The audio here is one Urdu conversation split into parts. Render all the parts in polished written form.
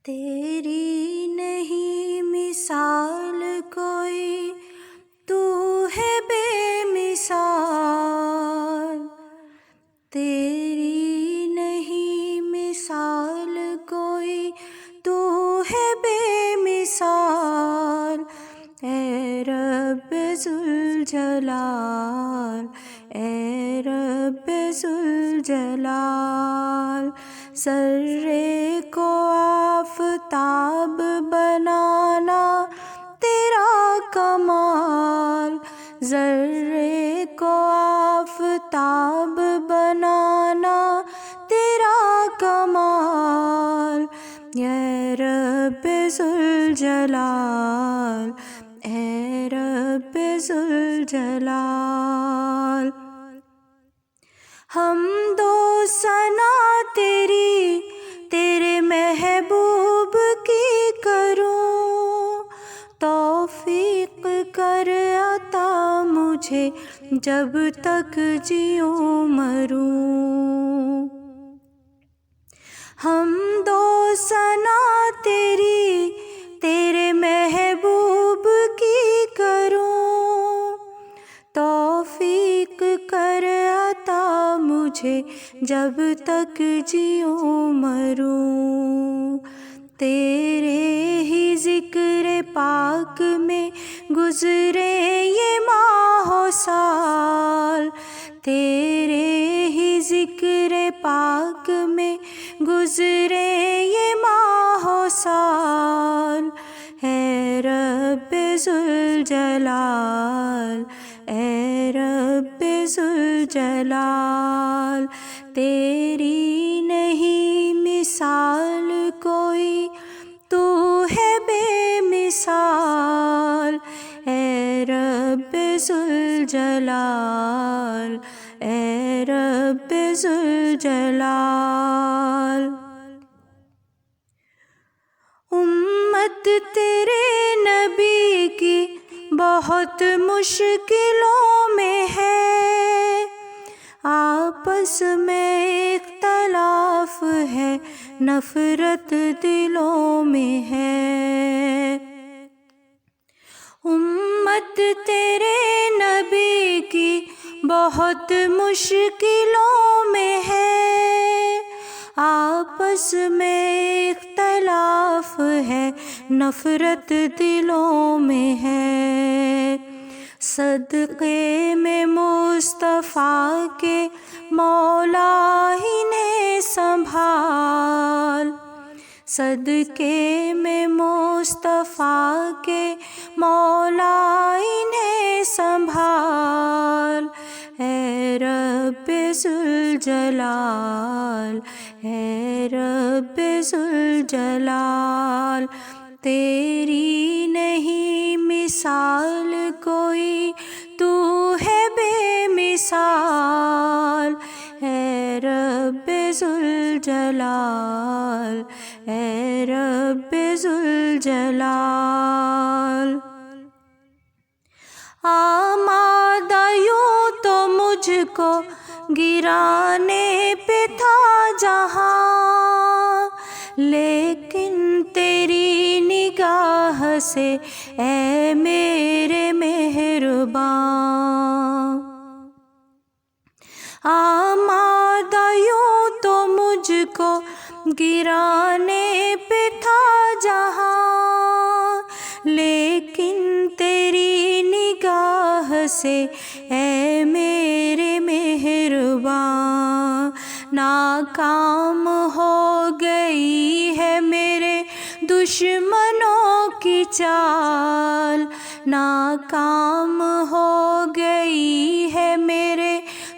تیری نہیں مثال کوئی، تو ہے بے مثال. تیری نہیں مثال کوئی، تو ہے بے مثال. اے رب ذوالجلال، اے رب ذوالجلال. ذرے کو آفتاب بنانا تیرا کمال، ذرے کو آفتاب بنانا تیرا کمال. یا رب ذوالجلال، اے رب ذوالجلال. حمد و ثنا تیری، تیرے محبوب کی کروں. توفیق کر عطا مجھے، جب تک جیوں مروں. حمد و ثنا تیری، تیرے محبوب کی کروں. توفیق کر عطا مجھے، جب تک جیوں مروں. تیرے ہی ذکر پاک میں گزرے یہ ماہ و سال، تیرے ہی ذکر پاک میں گزرے یہ ماہ و سال. اے رب ذوالجلال، اے رب ذوالجلال. تیری نہیں مثال کوئی، تو ہے بے مثال. اے رب ذوالجلال، اے رب ذوالجلال. امت تیرے نبی کی بہت مشکلوں میں ہے، آپس میں اختلاف ہے، نفرت دلوں میں ہے. امت تیرے نبی کی بہت مشکلوں میں ہے، آپس میں اختلاف ہے، نفرت دلوں میں ہے. صدقے میں مصطفیٰ کے مولا انہیں سنبھال، صدقے میں مصطفیٰ کے مولا انہیں سنبھال. اے رب ذوالجلال، اے رب ذوالجلال. تیری نہیں مثال کوئی، تو ہے بے مثال. اے رب ذوالجلال، اے رب ذوالجلال. آمادہ یوں تو مجھ کو گرانے پہ تھا جہاں، لیکن تیری نگاہ سے اے میرے مہرباں. آمادہ یوں تو مجھ کو گرانے پہ تھا جہاں، لیکن تیری نگاہ سے اے میرے مہرباں. ناکام ہو گئی ہے میرے دشمنوں کی چال، ناکام ہو گئی ہے میرے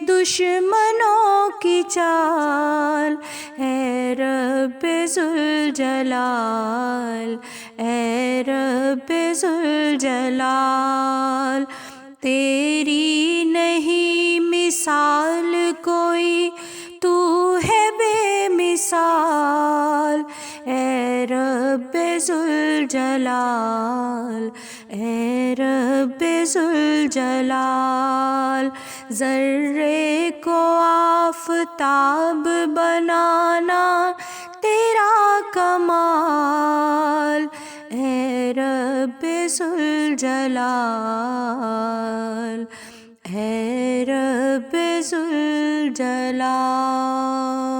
دشمنوں کی چال. اے رب ذوالجلال، اے رب ذوالجلال. تیری نہیں مثال کوئی، تو ہے بے مثال. اے رب ذوالجلال، اے رب ذوالجلال. ذرے کو آفتاب بنانا تیرا کمال. رب ذوالجلال، اے رب ذوالجلال۔